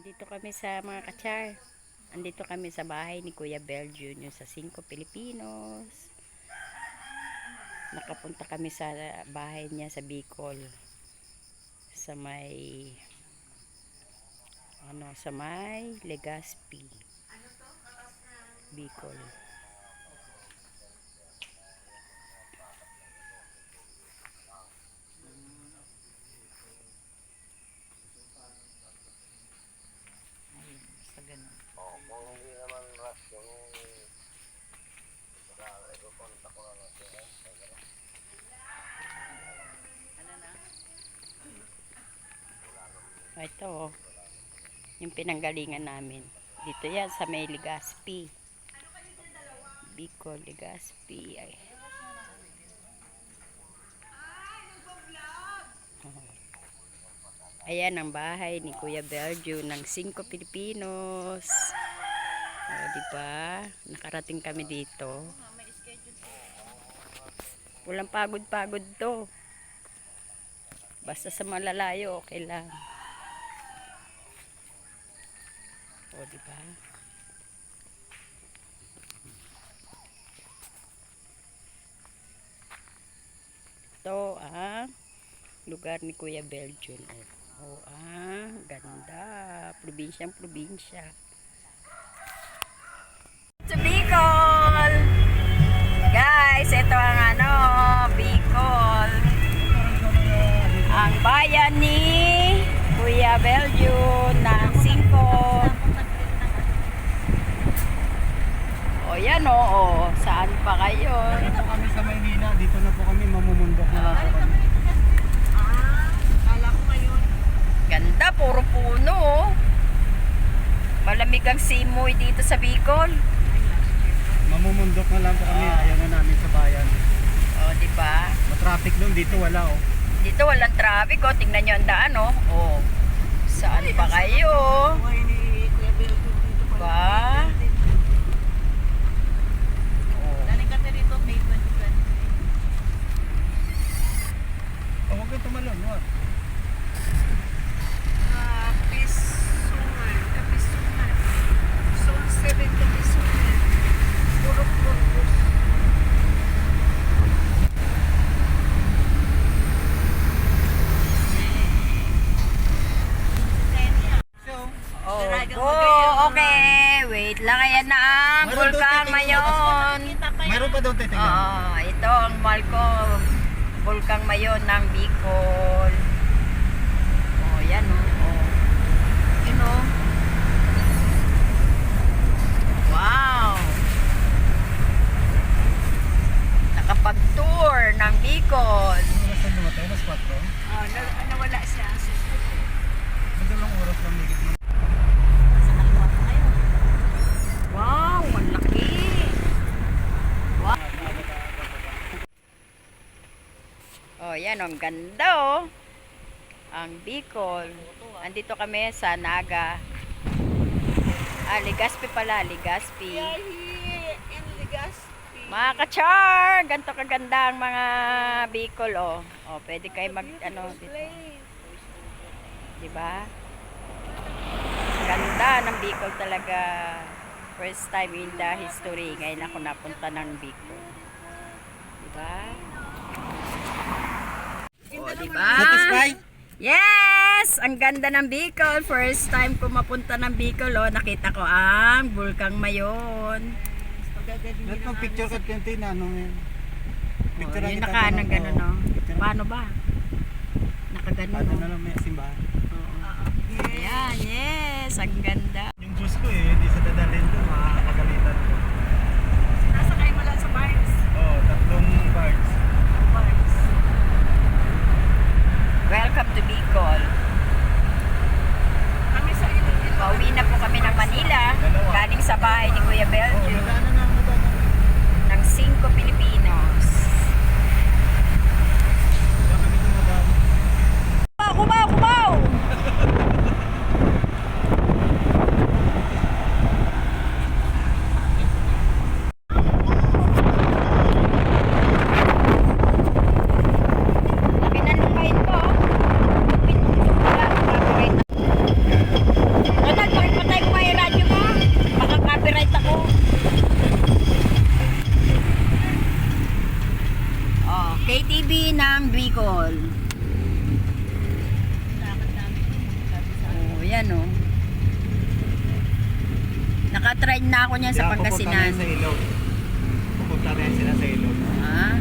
Andito kami sa mga kachar. Andito kami sa bahay ni Kuya Bel Jr. sa 5 Pilipinos. Nakapunta kami sa bahay niya sa Bicol. Sa may sa may Legazpi, Bicol. Kung hindi naman rush yung kontak ko lang natin. Ito yung pinanggalingan namin. Dito yan sa may Legazpi, Bicol, Legazpi. Ay. Ayan ang bahay ni Kuya Belgio ng 5 Pilipinos. O, diba? Nakarating kami dito. Walang pagod-pagod to. Basta sa malalayo, okay lang. O, diba? Ito ang lugar ni Kuya Belgio. Oh, ganda. Probinsyang probinsya. Sa Bicol! Guys, ito ang Bicol. Ang bayan ni Kuya Belgio ng 5. O yan o. Saan pa kayo? Dito kami sa Maynila. Dito na po kami. Mamumundok na lang po kami. Ganda, puro puno. Malamig ang simoy dito sa Bicol. Mamumundok na lang po kami. Ayaw na namin sa bayan. O, diba? Matraffic doon. Dito wala oh. Dito walang traffic, o. Tingnan nyo ang daan, o. O. Saan pa kayo? Diba? Oh, huwag kang tumalon. Wag. Okay, wait lang, ayan na ang Bulkang Mayon. Mayroon pa doon titignan. Ito ang Malco Bulkang Mayon ng Bicol. Yan yun wow, nakapag-tour ng Bicol. Saan dumatay? Mas 4? Nawala siya. Madalong oras lang higit na. Wow, ang laki. Wow. Yan ang ganda ang Bicol. Andito kami sa Naga. Legazpi pala, Legazpi. Mga kachar, ganito kaganda ang mga Bicol pwede kayo mag dito. Diba? Ganda ng Bicol talaga. First time in the history ngayon ako napunta ng Bicol. Diba? Diba? Satisfied? Yes! Ang ganda ng Bicol. First time ko mapunta ng Bicol. Nakita ko ang Bulkang Mayon. Picture ka kente na picture Yung naka gano'n Paano ba? Nakagano. Paano na lang may simbahan. Ayan, yes. Ang ganda. Yung juice ko hindi sa dadalhin doon, makakagalitan ko. Nasa kayo mo lang sa bars? Oo, 3 bars. Welcome to Bicol. Kami sa Iloilo. Pauwi na po kami ng Manila. Galing sa bahay ni Kuya Belgio ng 5 Pilipinos. Kumaw! Pinalupain ko. Wala, Ayan o. Nakatry na ako niyan sa Kaya pupunta na Pangasinan. yan sa ilog. Pupunta na yan sila sa ilog. Ah.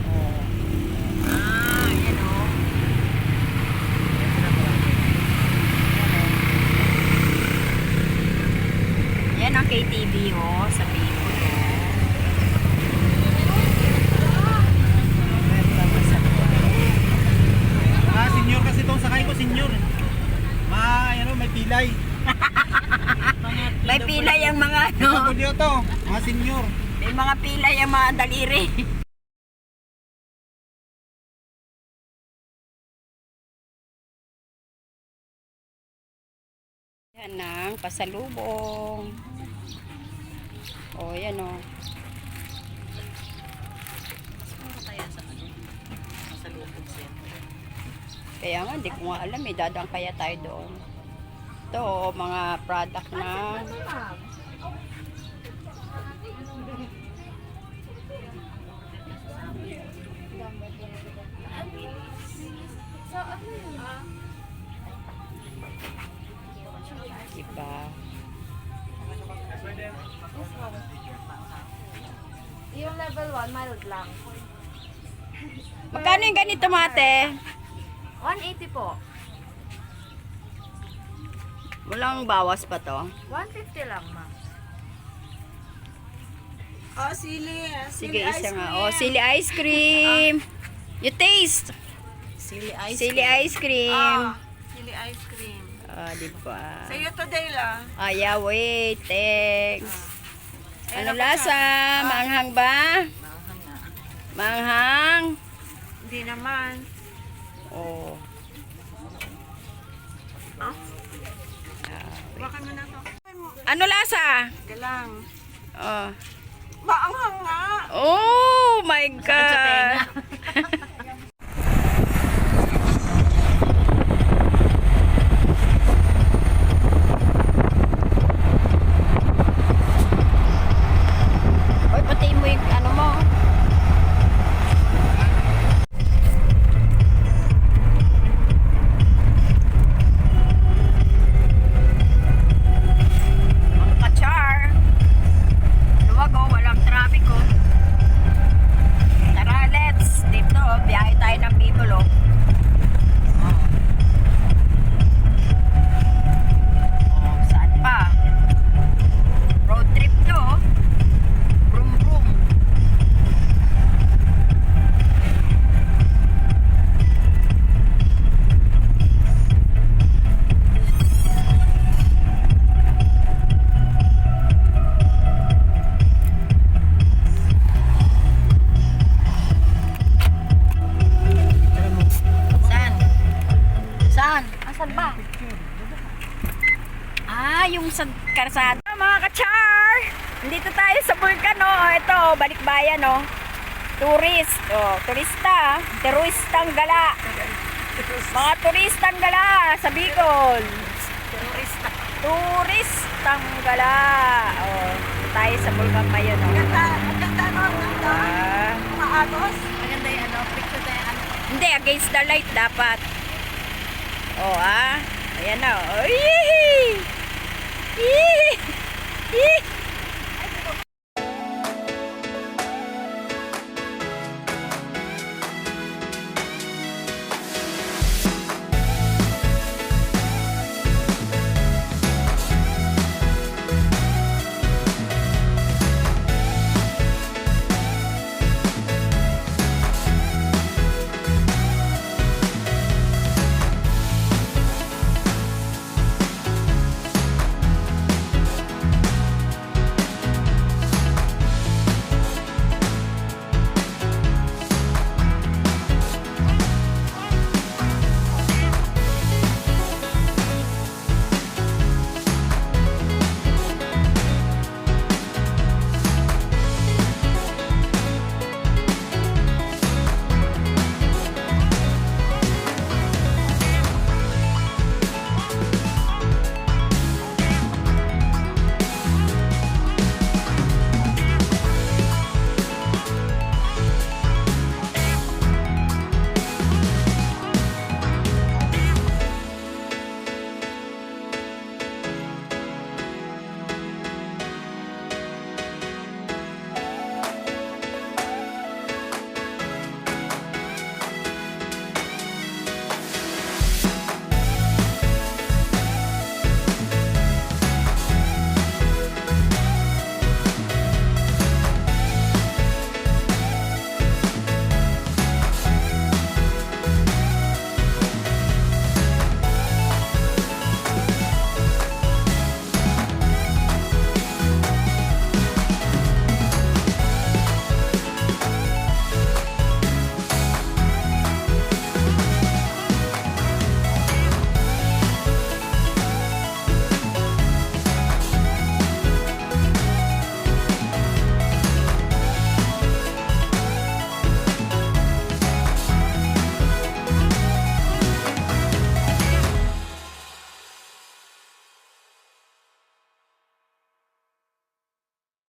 Oh. Ah, ayan o. Yan ang KTV o. Sa Bicol o. Ah, senior kasi itong sakay ko, senior. May pilay. May pilay ang mga ano. Video to, mga senior. May mga pilay ang mga daliri. Yan ang pasalubong. O, yan o. Kaya nga, hindi ko nga alam eh. Dadaan kaya tayo doon. Ito, mga product na iba. Yung level 1, mild lang. Magkano yung ganito, mate? 180 po. Walang bawas pa to. 150 lang, ma. Oh, sili. Sige, isa nga. Oh, sili ice cream. You taste. Sili ice Sili ice cream. Ah, sili ice cream. Ah, di ba? Sa'yo today la. Ah, yeah, wait. Thanks. Ano Ayun, lasa? Manghang ba? Mahal na. Manghang. Hindi naman. Oh. Ah? Baka mo na to. Ano lasa? Galang. Oh. Maanghang nga. Oh my God. Oy, patiin mo yung ano mo. Mga kachar. Luwag oh, walang traffic oh. Tara, let's. Dito, biyahe tayo ng Bicol oh. Oh, saan pa? Road trip to oh. Brum brum. Saan? Saan? Asan ba? Ah, yung sa karsada. Mga kachar! Dito tayo sa Vulcano. Ito, balikbayan, no? Tourist. Oh, turista. Turistang gala. Mga turistang gala sa Bicol. Turista. Turistang gala. Oh, dito tayo sa Vulcan ngayon, no? Maganda no. Ah, Mga agos. Maganda yung ano. Picture tayo ano. hindi, against the light dapat. Oh, ah. Ayan na. Oh,